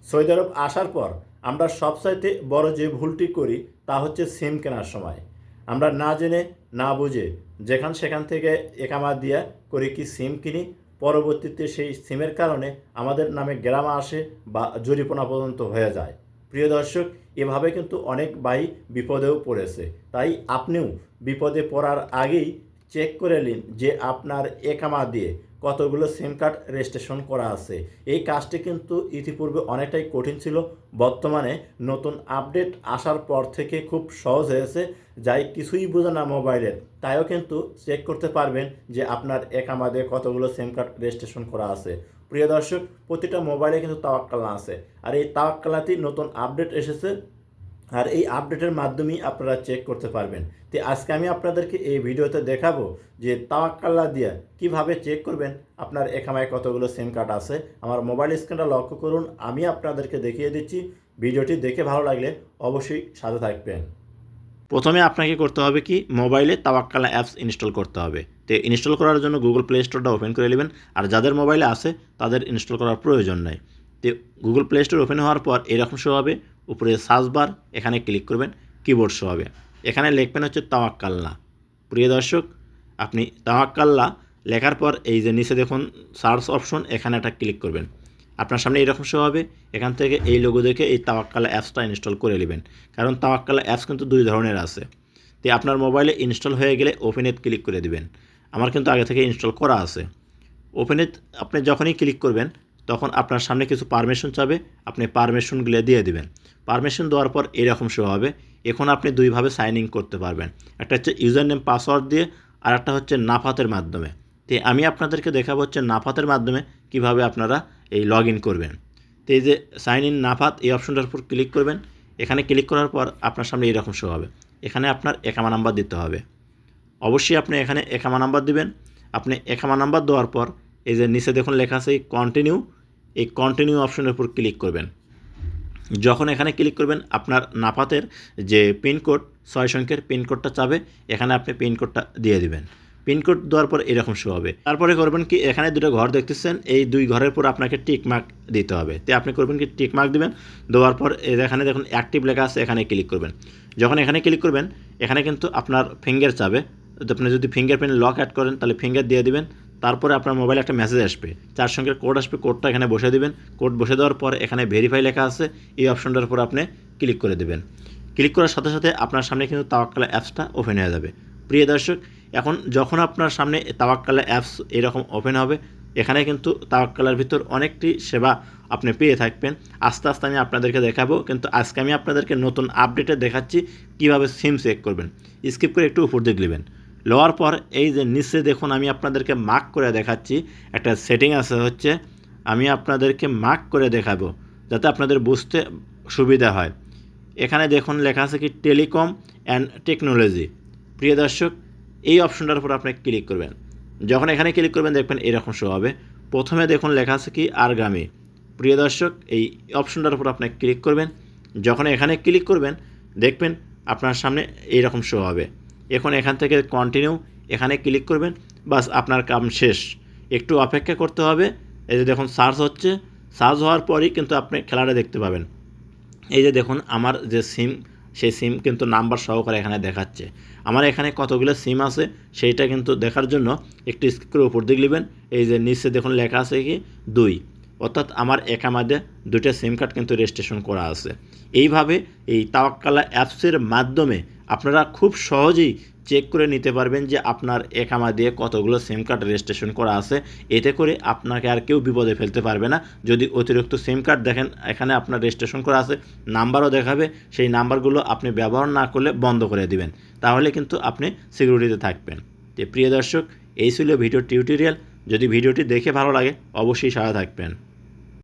Saudi আরব আসার পর আমরা সবচাইতে বড় যে ভুলটি করি তা হচ্ছে সিম কেনার সময় আমরা না জেনে না বুঝে যেখান সেখান থেকে একামা দিয়া করি কি সিম কিনি, পরবর্তীতে সেই সিমের কারণে আমাদের নামে গ্রামা আসে বা জরিমানা পর্যন্ত হয়ে যায়। প্রিয় দর্শক, এভাবে কিন্তু অনেক ভাই বিপদেও পড়েছে। তাই আপনিও বিপদে পড়ার আগেই চেক করে নিন যে আপনার একামা দিয়ে কতগুলো সিম কার্ড রেজিস্ট্রেশন করা আছে। এই কাজটি কিন্তু ইতিপূর্বে অনেকটাই কঠিন ছিল, বর্তমানে নতুন আপডেট আসার পর থেকে খুব সহজ হয়েছে। যাই কিছুই বোঝে না মোবাইলের, তাইও কিন্তু চেক করতে পারবেন যে আপনার একামা দিয়ে কতগুলো সিম কার্ড রেজিস্ট্রেশন করা আছে। প্রিয় দর্শক, প্রতিটা মোবাইলে কিন্তু তাওয়াক্কালনা আছে, আর এই তাওয়াক্কালনাতেই নতুন আপডেট এসেছে, আর এই আপডেটের মাধ্যমেই আপনারা চেক করতে পারবেন। তো আজকে আমি আপনাদেরকে এই ভিডিওতে দেখাবো যে তাওয়াক্কালনা দিয়ে কিভাবে চেক করবেন আপনার একামায় কতগুলো সিম কার্ড আছে। আমার মোবাইল স্ক্রিনটা লক্ষ্য করুন, আমি আপনাদেরকে দেখিয়ে দিচ্ছি। ভিডিওটি দেখে ভালো লাগলে অবশ্যই সাথে থাকবেন। প্রথমে আপনাকে করতে হবে কি, মোবাইলে তাওয়াক্কালনা অ্যাপস ইনস্টল করতে হবে। তো ইনস্টল করার জন্য গুগল প্লে স্টোরটা ওপেন করে নেবেন, আর যাদের মোবাইলে আছে তাদের ইনস্টল করার প্রয়োজন নাই। তো গুগল প্লে স্টোর ওপেন হওয়ার পর এরকম শো হবে, উপরে সার্চ বার, এখানে ক্লিক করবেন, কিবোর্ড শো হবে, এখানে লিখবেন হচ্ছে তাওয়াক্কালনা। প্রিয় দর্শক, আপনি তাওয়াক্কালনা লেখার পর এই যে নিচে দেখুন সার্চ অপশন, এখানে একটা ক্লিক করবেন। আপনার সামনে এরকম শো হবে, এখান থেকে এই লোগো দেখে এই তাওয়াক্কালনা অ্যাপসটা ইনস্টল করে নেবেন। কারণ তাওয়াক্কালনা অ্যাপস কিন্তু দুই ধরনের আছে। তো আপনার মোবাইলে ইনস্টল হয়ে গেলে ওপেনেট ক্লিক করে দিবেন। আমার কিন্তু আগে থেকে ইনস্টল করা আছে। ওপেনে আপনি যখনই ক্লিক করবেন তখন আপনার সামনে কিছু পারমিশন চাবে, আপনি পারমিশনগুলো দিয়ে দিবেন। পারমিশন দেওয়ার পর এরকম শো হবে। এখন আপনি দুইভাবে সাইন ইন করতে পারবেন, একটা হচ্ছে ইউজার নেম পাসওয়ার্ড দিয়ে, আর একটা হচ্ছে নাফাতের মাধ্যমে। তো আমি আপনাদেরকে দেখাবো হচ্ছে নাফাতের মাধ্যমে কিভাবে আপনারা এই লগ ইন করবেন। তো এই যে সাইন ইন নাফাত, এই অপশনটার উপর ক্লিক করবেন। এখানে ক্লিক করার পর আপনার সামনে এরকম শো হবে, এখানে আপনার একামা নাম্বার দিতে হবে। অবশ্যই আপনি এখানে একামা নাম্বার দিবেন। আপনি একামা নাম্বার দেওয়ার পর এই যে নিচে দেখুন লেখা আছে কন্টিনিউ, এই কন্টিনিউ অপশনের উপর ক্লিক করবেন। যখন এখানে ক্লিক করবেন আপনার নাফাতের যে পিনকোড 6 সংখ্যার পিনকোডটা চাবে, এখানে আপনি পিনকোডটা দিয়ে দিবেন। পিনকোড দেওয়ার পর এরকম শো হবে। তারপরে করবেন কি, এখানে দুটো ঘর দেখতেছেন, এই দুই ঘরের পর আপনাকে টিক মার্ক দিতে হবে। তো আপনি করবেন কি, টিক মার্ক দিবেন। দেওয়ার পর এখানে দেখুন অ্যাক্টিভ লেখা আছে, এখানে ক্লিক করবেন। যখন এখানে ক্লিক করবেন এখানে কিন্তু আপনার ফিঙ্গার চাবে। আপনি যদি ফিঙ্গারপ্রিন্ট লক অ্যাড করেন তাহলে ফিঙ্গার দিয়ে দিবেন। তারপরে আপনার মোবাইলে একটা মেসেজ আসবে, 4 সংখ্যার কোড আসবে, কোডটা এখানে বসে দিবেন। কোড বসে দেওয়ার পর এখানে ভেরিফাই লেখা আছে, এই অপশনটার উপর আপনি ক্লিক করে দেবেন। ক্লিক করার সাথে সাথে আপনার সামনে কিন্তু তাওয়াক্কালনা অ্যাপসটা ওপেন হয়ে যাবে। প্রিয় দর্শক, এখন যখন আপনার সামনে তাওয়াক্কালনা অ্যাপস এরকম ওপেন হবে, এখানে কিন্তু তাওয়াক্কালনার ভিতর অনেকটি সেবা আপনি পেয়ে থাকবেন। আস্তে আস্তে আমি আপনাদেরকে দেখাবো, কিন্তু আজকে আমি আপনাদেরকে নতুন আপডেটে দেখাচ্ছি কীভাবে সিম চেক করবেন। স্কিপ করে একটু উপর দিকে নেবেন। লওয়ার পর এই যে নিচে দেখুন আমি আপনাদেরকে মার্ক করে দেখাচ্ছি, একটা সেটিং আছে হচ্ছে, আমি আপনাদেরকে মার্ক করে দেখাবো যাতে আপনাদের বুঝতে সুবিধা হয়। এখানে দেখুন লেখা আছে কি টেলিকম অ্যান্ড টেকনোলজি। প্রিয় দর্শক, এই অপশনটার উপর আপনি ক্লিক করবেন। যখন এখানে ক্লিক করবেন দেখবেন এরকম শো হবে। প্রথমে দেখুন লেখা আছে কি আরগামী। প্রিয় দর্শক, এই অপশনটার উপর আপনি ক্লিক করবেন। যখন এখানে ক্লিক করবেন দেখবেন আপনার সামনে এইরকম শো হবে। এখন এখান থেকে কন্টিনিউ, এখানে ক্লিক করবেন, বাস আপনার কাম শেষ। একটু অপেক্ষা করতে হবে। এই যে দেখুন সার্চ হচ্ছে, সার্চ হওয়ার পরই কিন্তু আপনি খেলাটা দেখতে পাবেন। এই যে দেখুন আমার যে সিম, সেই সিম কিন্তু নাম্বার সহকারে এখানে দেখাচ্ছে। আমার এখানে কতগুলো সিম আছে সেইটা কিন্তু দেখার জন্য একটু স্ক্রিন করে উপর দিকে নেবেন। এই যে নিচে দেখুন লেখা আছে কি 2, অর্থাৎ আমার একামাদে 2টা সিম কার্ড কিন্তু রেজিস্ট্রেশন করা আছে। এইভাবে এই তাওয়াক্কালনা অ্যাপসের মাধ্যমে আপনারা খুব সহজেই চেক করে নিতে পারবেন যে আপনার একামা দিয়ে কতগুলো সিম কার্ড রেজিস্ট্রেশন করা আছে। এতে করে আপনাকে আর কেউ বিপদে ফেলতে পারবে না। যদি অতিরিক্ত সিম কার্ড দেখেন এখানে আপনার রেজিস্ট্রেশন করা আছে, নাম্বারও দেখাবে, সেই নাম্বারগুলো আপনি ব্যবহার না করলে বন্ধ করে দিবেন, তাহলে কিন্তু আপনি সিকিউরিটিতে থাকবেন। তো প্রিয় দর্শক, এই ছিল ভিডিও টিউটোরিয়াল। যদি ভিডিওটি দেখে ভালো লাগে অবশ্যই সাথে থাকবেন।